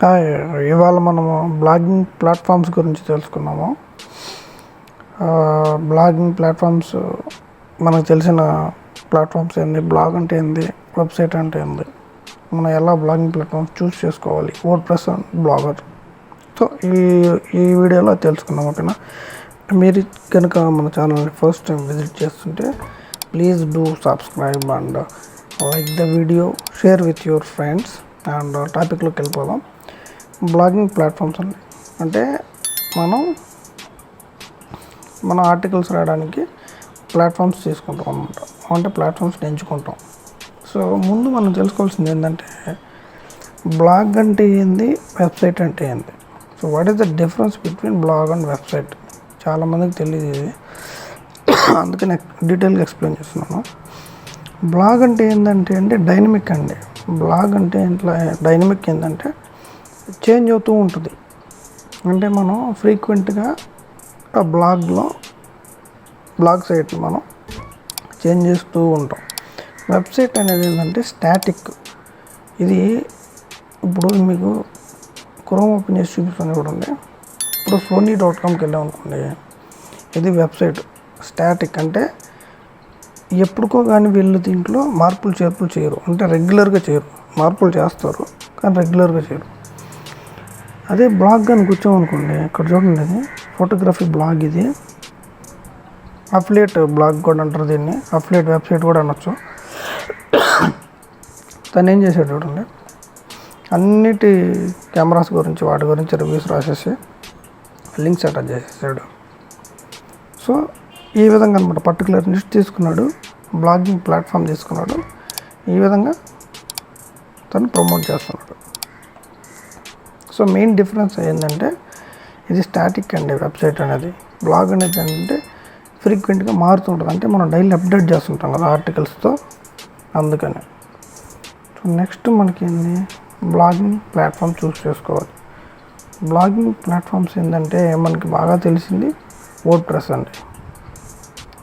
Hi, ఇవాళ మనము blogging platforms గురించి తెలుసుకున్నాము. బ్లాగింగ్ ప్లాట్ఫామ్స్ మనకు తెలిసిన ప్లాట్ఫామ్స్ ఏంది, బ్లాగ్ అంటే ఏంది, వెబ్సైట్ అంటే ఏంది, మనం ఎలా బ్లాగింగ్ ప్లాట్ఫామ్స్ చూస్ చేసుకోవాలి, వర్డ్ప్రెస్ అండ్ బ్లాగర్. సో ఈ వీడియోలో తెలుసుకున్నాం. ఓకేనా? మీరు కనుక మన ఛానల్ని ఫస్ట్ టైం విజిట్ చేస్తుంటే please do subscribe and like the video, share with your friends. And టాపిక్లోకి వెళ్ళిపోదాం. బ్లాగింగ్ ప్లాట్ఫామ్స్ అంటే మన ఆర్టికల్స్ రాయడానికి ప్లాట్ఫామ్స్ తీసుకుంటాం అనమాట. అంటే ప్లాట్ఫామ్స్ని ఎంచుకుంటాం. సో ముందు మనం తెలుసుకోవాల్సింది ఏంటంటే బ్లాగ్ అంటే ఏంది, వెబ్సైట్ అంటే ఏంది. So what is the difference between blog and website? చాలామందికి తెలియదు ఇది, అందుకే నేను డీటెయిల్గా ఎక్స్ప్లెయిన్ చేస్తున్నాను. బ్లాగ్ అంటే ఏంటంటే డైనమిక్ అండి. బ్లాగ్ అంటే ఇట్లా డైనమిక్ ఏంటంటే చేంజ్ అవుతూ ఉంటుంది. అంటే మనం ఫ్రీక్వెంట్గా ఆ బ్లాగ్ సైట్ని మనం చేంజ్ చేస్తూ ఉంటాం. వెబ్సైట్ అనేది ఏంటంటే స్టాటిక్. ఇది ఇప్పుడు మీకు క్రోమ్ ఓపెన్ చేసి చూపిస్తాను చూడండి. ఇప్పుడు sony.comకి వెళ్ళాం అనుకోండి, ఇది వెబ్సైట్ స్టాటిక్. అంటే ఎప్పుడుకో కానీ వీళ్ళు దీంట్లో మార్పులు చేర్పులు చేయరు. అంటే రెగ్యులర్గా చేయరు, మార్పులు చేస్తారు కానీ రెగ్యులర్గా చేయరు. అదే బ్లాగ్ కానీ కూర్చోమనుకోండి, ఇక్కడ చూడండి, ఇది ఫోటోగ్రఫీ బ్లాగ్. ఇది అఫిలియేట్ బ్లాగ్ కూడా అంటారు దీన్ని, అఫిలియేట్ వెబ్సైట్ కూడా అనొచ్చు. తను ఏం చేశాడు చూడండి, అన్నిటి కెమెరాస్ గురించి వాటి గురించి రివ్యూస్ రాసేసి లింక్స్ అటాచ్ చేసేసాడు. సో ఈ విధంగా అనమాట పర్టికులర్ లిస్ట్ తీసుకున్నాడు, బ్లాగింగ్ ప్లాట్ఫామ్ తీసుకున్నాడు, ఈ విధంగా తను ప్రమోట్ చేస్తున్నాడు. సో మెయిన్ డిఫరెన్స్ ఏంటంటే ఇది స్టాటిక్ అండి వెబ్సైట్ అనేది. బ్లాగ్ అనేది ఏంటంటే ఫ్రీక్వెంట్గా మారుతుంటుంది. అంటే మనం డైలీ అప్డేట్ చేస్తుంటాం కదా ఆర్టికల్స్తో, అందుకని. సో నెక్స్ట్ మనకి ఏంది, బ్లాగింగ్ ప్లాట్ఫామ్ చూస్ చేసుకోవాలి. బ్లాగింగ్ ప్లాట్ఫామ్స్ ఏంటంటే మనకి బాగా తెలిసింది వర్డ్ప్రెస్ అండి.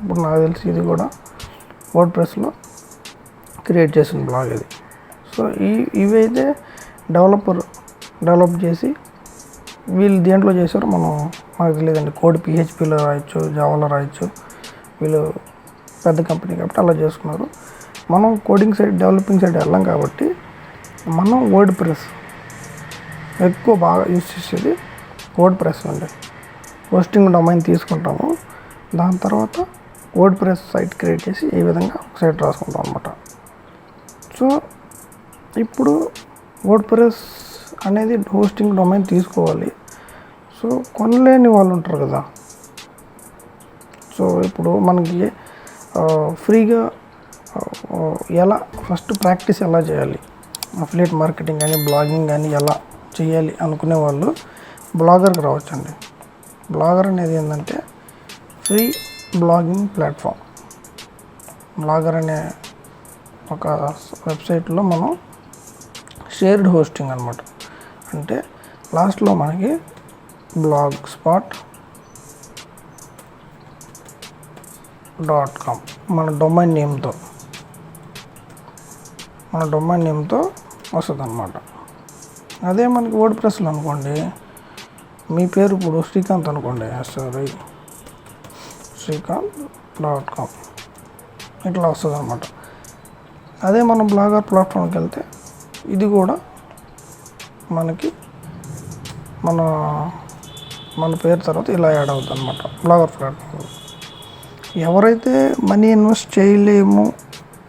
ఇప్పుడు నాకు తెలిసి ఇది కూడా వర్డ్ప్రెస్లో క్రియేట్ చేసిన బ్లాగ్ ఇది. సో ఇవైతే డెవలప్ చేసి వీళ్ళు దేంట్లో చేశారో మనకు తెలియదండి. కోడ్ PHPలో రాయొచ్చు, జావాలో రాయొచ్చు. వీళ్ళు పెద్ద కంపెనీ కాబట్టి అలా చేసుకున్నారు. మనం కోడింగ్ సైడ్, డెవలపింగ్ సైడ్ వెళ్ళాం కాబట్టి మనం వర్డ్ప్రెస్ ఎక్కువ బాగా యూజ్ చేసేది వర్డ్ప్రెస్ అండి. హోస్టింగ్ డొమైన్ తీసుకుంటాము, దాని తర్వాత వర్డ్ప్రెస్ సైట్ క్రియేట్ చేసి ఈ విధంగా సైట్ రాసుకుంటాం అనమాట. సో ఇప్పుడు వర్డ్ప్రెస్ అనేది హోస్టింగ్ డొమైన్ తీసుకోవాలి. సో కొనలేని వాళ్ళు ఉంటారు కదా. సో ఇప్పుడు మనకి ఫ్రీగా ఎలా ఫస్ట్ ప్రాక్టీస్ ఎలా చేయాలి, అఫిలియేట్ మార్కెటింగ్ కానీ బ్లాగింగ్ కానీ ఎలా చేయాలి అనుకునే వాళ్ళు బ్లాగర్కి రావచ్చండి. బ్లాగర్ అనేది ఏంటంటే ఫ్రీ బ్లాగింగ్ ప్లాట్ఫామ్. బ్లాగర్ అనే ఒక వెబ్సైట్లో మనం షేర్డ్ హోస్టింగ్ అనమాట. అంటే లాస్ట్లో మనకి blogspot.com మన డొమైన్ నేమ్తో వస్తుంది అనమాట. అదే మనకి వర్డ్ప్రెస్లో అనుకోండి, మీ పేరు ఇప్పుడు శ్రీకాంత్ అనుకోండి, శ్రీకాంత్.com ఇట్లా వస్తుంది అనమాట. అదే మనం బ్లాగర్ ప్లాట్ఫామ్కి వెళ్తే ఇది కూడా మనకి మన పేరు తర్వాత ఇలా యాడ్ అవుతుంది అనమాట బ్లాగర్ ప్లాట్ఫామ్. ఎవరైతే మనీ ఇన్వెస్ట్ చేయలేము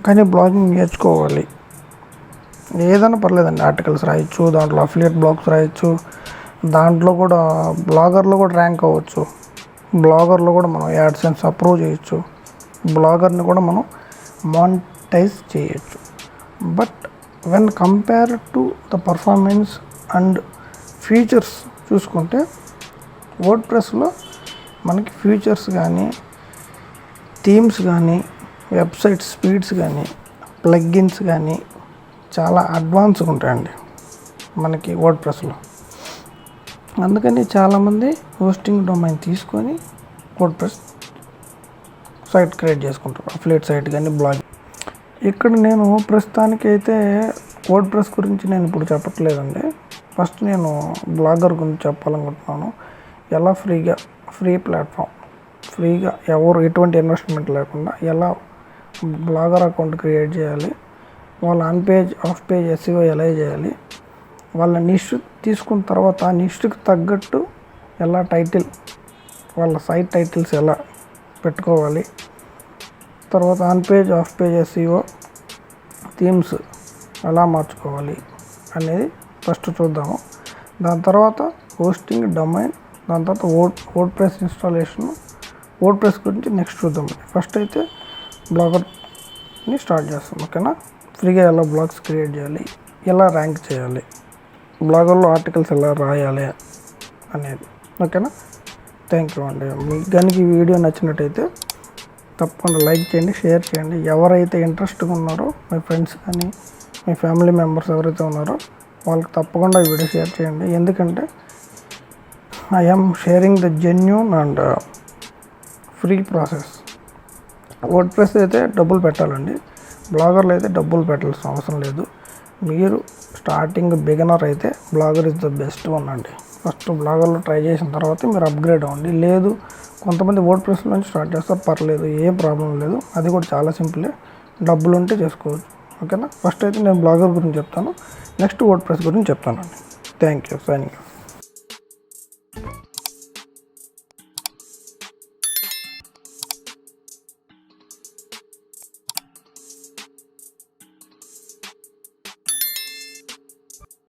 కానీ బ్లాగింగ్ నేర్చుకోవాలి, ఏదైనా పర్లేదండి, ఆర్టికల్స్ రాయొచ్చు, దాంట్లో అఫిలియేట్ బ్లాగ్స్ రాయొచ్చు, దాంట్లో కూడా బ్లాగర్లో కూడా ర్యాంక్ అవ్వచ్చు, బ్లాగర్లో కూడా మనం యాడ్సెన్స్ అప్రూవ్ చేయొచ్చు, బ్లాగర్ని కూడా మనం మానిటైజ్ చేయొచ్చు. But when compare to the performance and features చూసుకుంటే వర్డ్ప్రెస్లో మనకి ఫీచర్స్ కానీ, థీమ్స్ కానీ, వెబ్సైట్ స్పీడ్స్ కానీ, ప్లగ్గిన్స్ కానీ చాలా అడ్వాన్స్గా ఉంటాయండి మనకి వర్డ్ప్రెస్లో. అందుకని చాలామంది హోస్టింగ్ డొమైన్ తీసుకొని వర్డ్ప్రెస్ సైట్ క్రియేట్ చేసుకుంటారు, అఫిలియేట్ సైట్ కానీ బ్లాగ్. ఇక్కడ నేను ప్రస్తుతానికైతే వర్డ్ప్రెస్ గురించి నేను ఇప్పుడు చెప్పట్లేదండి. ఫస్ట్ నేను బ్లాగర్ గురించి చెప్పాలనుకుంటున్నాను. ఎలా ఫ్రీ ప్లాట్ఫామ్, ఫ్రీగా ఎవరు ఎటువంటి ఇన్వెస్ట్మెంట్ లేకుండా ఎలా బ్లాగర్ అకౌంట్ క్రియేట్ చేయాలి, వాళ్ళ ఆఫ్ పేజ్ ఎస్ఈఓ ఎలా చేయాలి, వాళ్ళ నిష్ తీసుకున్న తర్వాత ఆ నిష్కి తగ్గట్టు ఎలా వాళ్ళ సైట్ టైటిల్స్ ఎలా పెట్టుకోవాలి, తర్వాత ఆఫ్ పేజ్ ఎస్ఈఓ థీమ్స్ ఎలా మార్చుకోవాలి అనేది ఫస్ట్ చూద్దాము. దాని తర్వాత హోస్టింగ్, డొమైన్, దాని తర్వాత word press installation, word press గురించి నెక్స్ట్ చూద్దాం. ఫస్ట్ అయితే బ్లాగర్ని స్టార్ట్ చేస్తాం. ఓకేనా, ఫ్రీగా ఎలా బ్లాగ్స్ క్రియేట్ చేయాలి, ఎలా ర్యాంక్ చేయాలి, బ్లాగర్లో ఆర్టికల్స్ ఎలా రాయాలి అనేది. ఓకేనా, థ్యాంక్ యూ అండి. మీకు కనుక ఈ వీడియో నచ్చినట్టయితే తప్పకుండా లైక్ చేయండి, షేర్ చేయండి. ఎవరైతే ఇంట్రెస్ట్గా ఉన్నారో మీ ఫ్రెండ్స్ కానీ మీ ఫ్యామిలీ మెంబర్స్ ఎవరైతే ఉన్నారో వాళ్ళకి తప్పకుండా ఈ వీడియో షేర్ చేయండి. ఎందుకంటే I'm sharing the genuine and free process. Word press అయితే డబ్బులు పెట్టాలండి, బ్లాగర్లు అయితే డబ్బులు పెట్టాల్సిన అవసరం లేదు. మీరు స్టార్టింగ్ బిగినర్ అయితే blogger is the best one అండి. ఫస్ట్ బ్లాగర్లో ట్రై చేసిన తర్వాత మీరు అప్గ్రేడ్ అవ్వండి. లేదు కొంతమంది వర్డ్ ప్రెస్ నుంచి స్టార్ట్ చేస్తారు, పర్లేదు, ఏం ప్రాబ్లం లేదు. అది కూడా చాలా సింపులే, డబ్బులు ఉంటే చేసుకోవచ్చు. ఓకేనా, ఫస్ట్ అయితే నేను బ్లాగర్ గురించి చెప్తాను, నెక్స్ట్ వర్డ్ ప్రెస్ గురించి చెప్తానండి. Thank you, signing off.